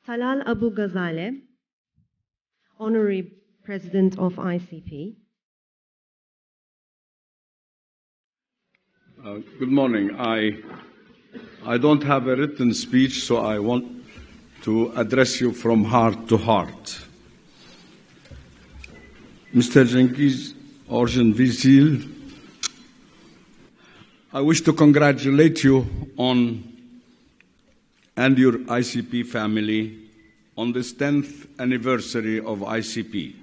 Talal Abu-Ghazaleh, Honorary President of ICP. Good morning. I don't have a written speech, so I want to address you from heart to heart. Mr. Cengiz Orjan Vizil, I wish to congratulate you on and your ICP family on this 10th anniversary of ICP.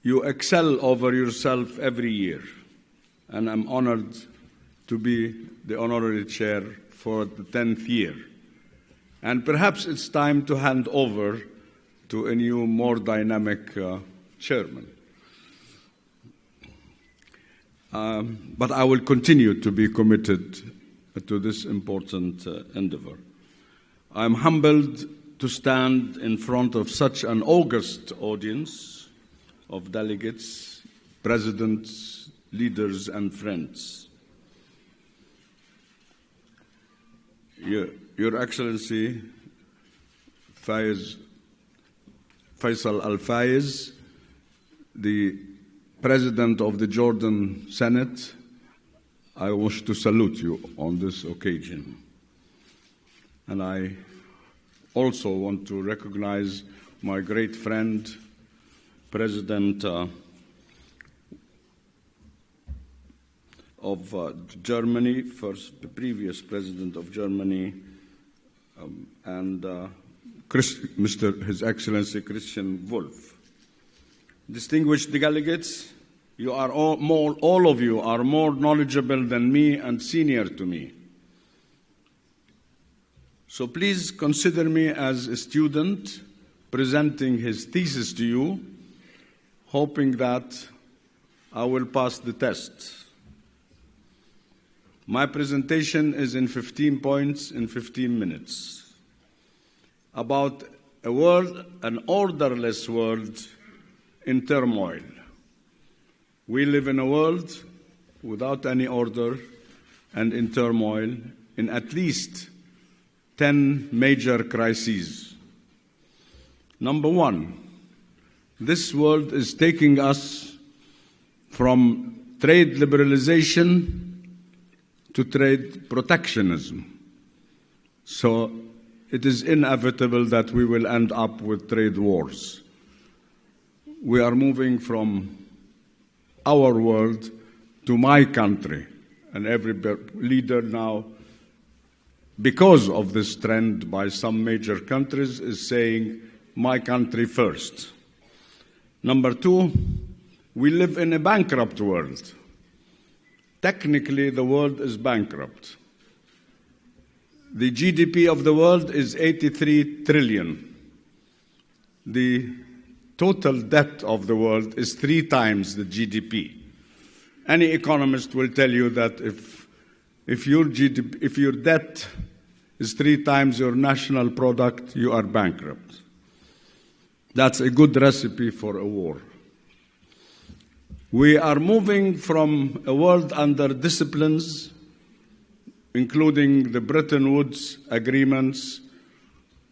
You excel over yourself every year, and I'm honored to be the honorary chair for the 10th year. And perhaps it's time to hand over to a new, more dynamic chairman. But I will continue to be committed to this important endeavor. I'm humbled to stand in front of such an august audience of delegates, presidents, leaders, and friends. Your Excellency Faisal Al-Faiz, the President of the Jordan Senate, I wish to salute you on this occasion. And I also want to recognize my great friend, President of Germany, the previous President of Germany, and His Excellency Christian Wolff. Distinguished delegates, you are all of you are more knowledgeable than me and senior to me. So please consider me as a student presenting his thesis to you, hoping that I will pass the test. My presentation is in 15 points in 15 minutes about a world, an orderless world in turmoil. We live in a world without any order and in turmoil in at least 10 major crises. Number one, this world is taking us from trade liberalization to trade protectionism. So it is inevitable that we will end up with trade wars. We are moving from our world to my country, and every leader now, because of this trend by some major countries, is saying, my country first. Number two, we live in a bankrupt world. Technically, the world is bankrupt. The GDP of the world is 83 trillion. The total debt of the world is 3 times the GDP. Any economist will tell you that if your debt is 3 times your national product, you are bankrupt. That's a good recipe for a war. We are moving from a world under disciplines, including the Bretton Woods agreements,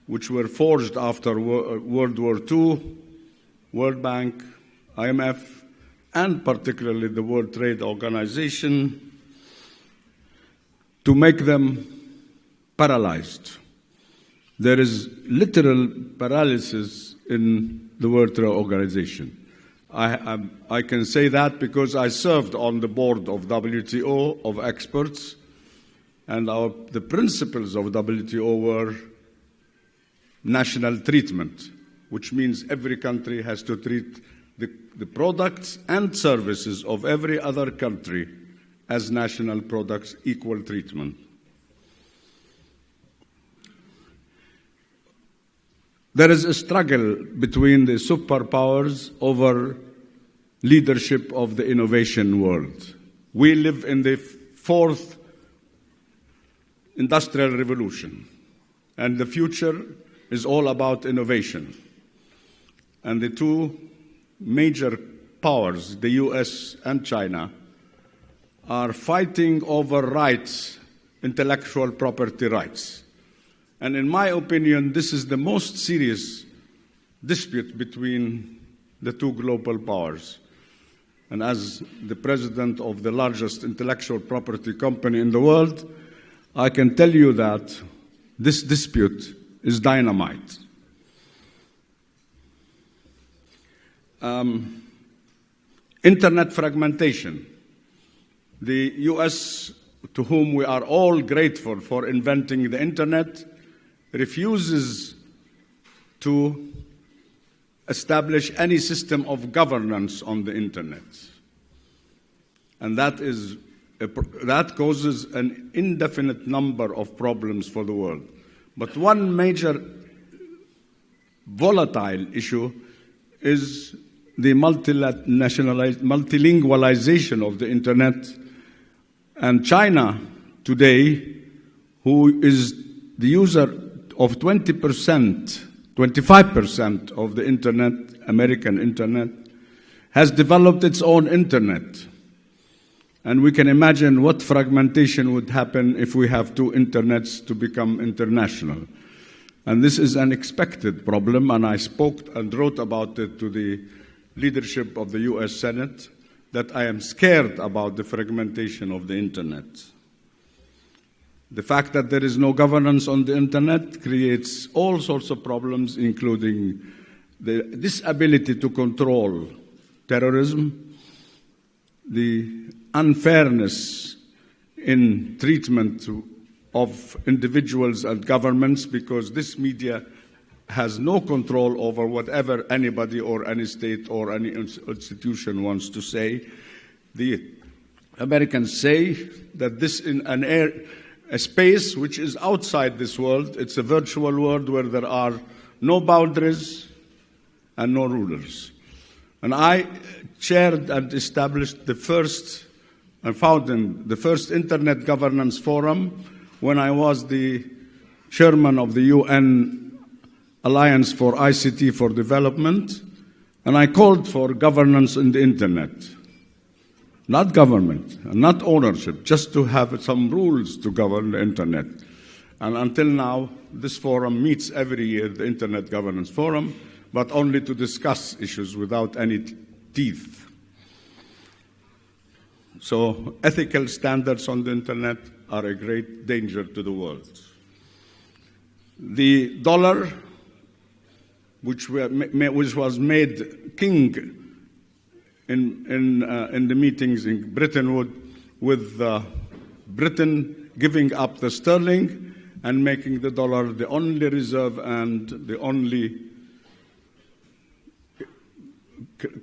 which were forged after World War II, World Bank, IMF, and particularly the World Trade Organization, to make them paralyzed. There is literal paralysis in the World Trade Organization. I can say that because I served on the board of WTO of experts, and the principles of WTO were national treatment, which means every country has to treat the products and services of every other country as national products, equal treatment. There is a struggle between the superpowers over leadership of the innovation world. We live in the 4th industrial revolution, and the future is all about innovation. And the 2 major powers, the US and China, are fighting over rights, intellectual property rights. And in my opinion, this is the most serious dispute between the two global powers. And as the president of the largest intellectual property company in the world, I can tell you that this dispute is dynamite. Internet fragmentation. The US, to whom we are all grateful for inventing the internet, refuses to establish any system of governance on the internet. And that causes an indefinite number of problems for the world. But one major volatile issue is the multilingualization of the internet. And China today, who is the user of 25% of the internet, American internet, has developed its own internet. And we can imagine what fragmentation would happen if we have two internets to become international. And this is an expected problem, and I spoke and wrote about it to the leadership of the US Senate, that I am scared about the fragmentation of the internet. The fact that there is no governance on the internet creates all sorts of problems, including the disability to control terrorism, the unfairness in treatment of individuals and governments, because this media has no control over whatever anybody or any state or any institution wants to say. The Americans say that this in a space which is outside this world. It's a virtual world where there are no boundaries and no rulers. And I chaired and established the first Internet Governance Forum when I was the chairman of the UN Alliance for ICT for Development, and I called for governance in the internet. Not government, not ownership, just to have some rules to govern the internet. And until now, this forum meets every year, the Internet Governance Forum, but only to discuss issues without any teeth. So ethical standards on the internet are a great danger to the world. The dollar, which was made king in the meetings in Bretton Woods, with Britain giving up the sterling and making the dollar the only reserve and the only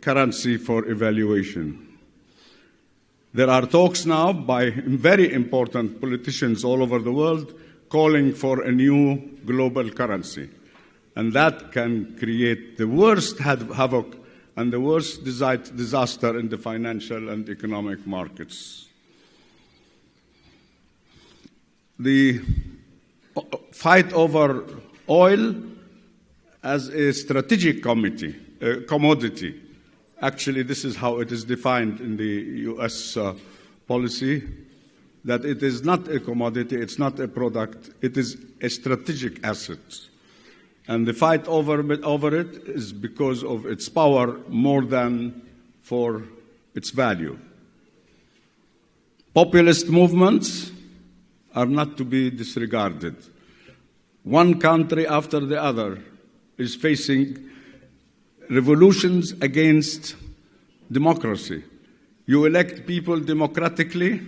currency for evaluation. There are talks now by very important politicians all over the world calling for a new global currency. And that can create the worst havoc and the worst disaster in the financial and economic markets. The fight over oil as a strategic commodity. Actually, this is how it is defined in the US policy, that it is not a commodity, it's not a product, it is a strategic asset. And the fight over it is because of its power more than for its value. Populist movements are not to be disregarded. One country after the other is facing revolutions against democracy. You elect people democratically,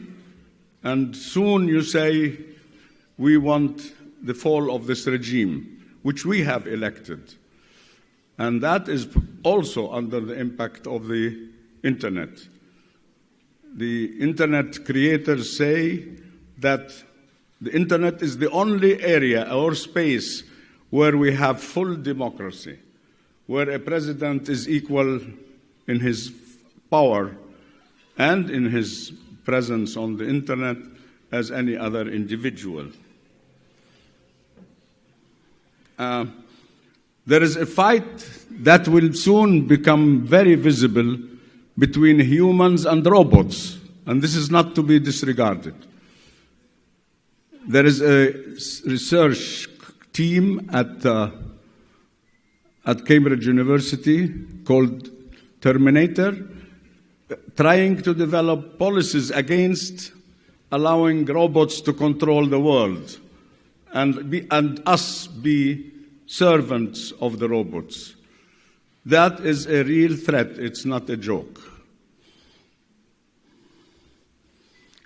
and soon you say, we want the fall of this regime, which we have elected. And that is also under the impact of the internet. The internet creators say that the internet is the only area or space where we have full democracy, where a president is equal in his power and in his presence on the internet as any other individual. There is a fight that will soon become very visible between humans and robots, and this is not to be disregarded. There is a research team at Cambridge University called Terminator, trying to develop policies against allowing robots to control the world and us be servants of the robots. That is a real threat. It's not a joke.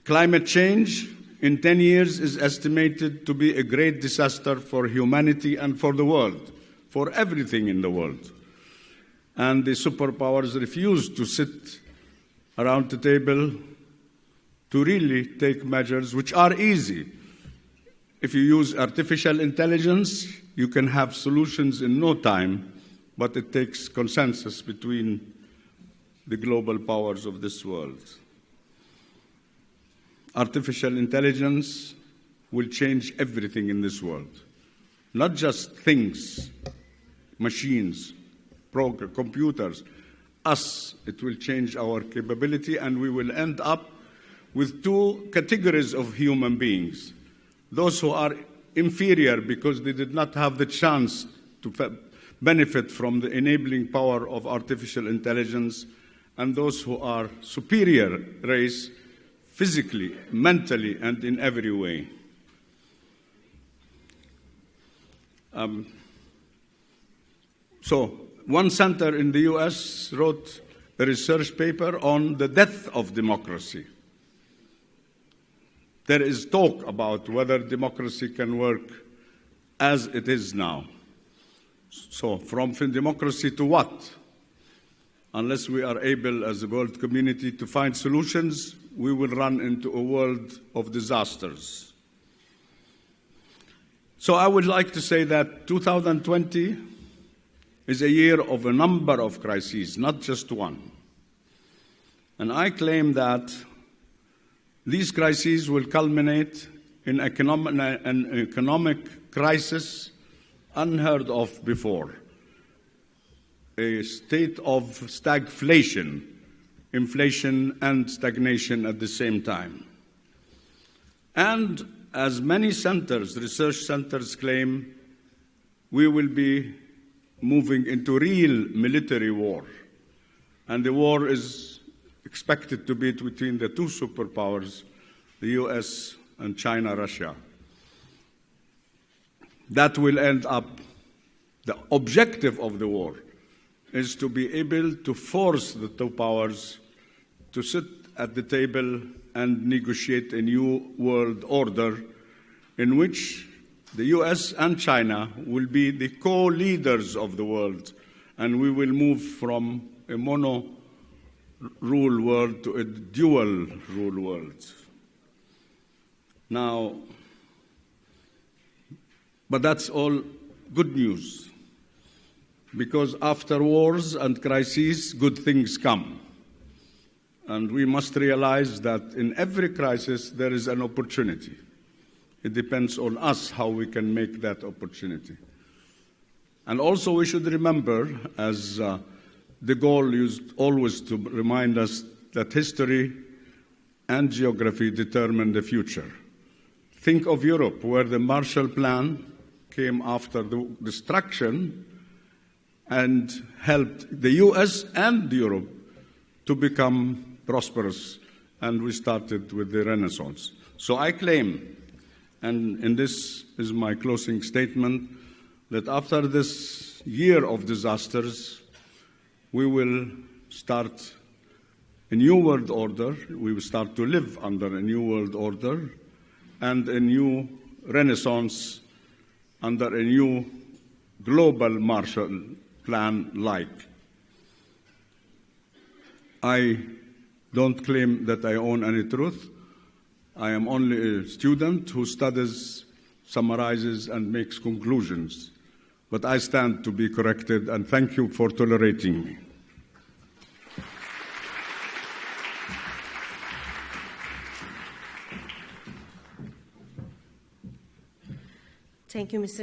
Climate change in 10 years is estimated to be a great disaster for humanity and for the world, for everything in the world. And the superpowers refuse to sit around the table to really take measures which are easy. If you use artificial intelligence, you can have solutions in no time, but it takes consensus between the global powers of this world. Artificial intelligence will change everything in this world, not just things, machines, computers, us. It will change our capability, and we will end up with two categories of human beings. Those who are inferior because they did not have the chance to benefit from the enabling power of artificial intelligence, and those who are superior race, physically, mentally, and in every way. So, one center in the US wrote a research paper on the death of democracy. There is talk about whether democracy can work as it is now. So, from democracy to what? Unless we are able as a world community to find solutions, we will run into a world of disasters. So I would like to say that 2020 is a year of a number of crises, not just one. And I claim that these crises will culminate in an economic crisis unheard of before, a state of stagflation, inflation and stagnation at the same time. And as many centers, research centers claim, we will be moving into real military war. And the war is expected to be between the two superpowers, the US and China, Russia. That will end up, the objective of the war is to be able to force the two powers to sit at the table and negotiate a new world order in which the US and China will be the co-leaders of the world, and we will move from a mono-rule world to a dual-rule world. Now, but that's all good news, because after wars and crises, good things come. And we must realize that in every crisis, there is an opportunity. It depends on us how we can make that opportunity. And also we should remember, as de Gaulle used always to remind us, that history and geography determine the future. Think of Europe, where the Marshall Plan came after the destruction and helped the US and Europe to become prosperous, and we started with the Renaissance. So I claim, and this is my closing statement, that after this year of disasters, we will start a new world order, we will start to live under a new world order, and a new Renaissance under a new global Marshall Plan-like. I don't claim that I own any truth. I am only a student who studies, summarizes, and makes conclusions. But I stand to be corrected, and thank you for tolerating me. Thank you, Mr.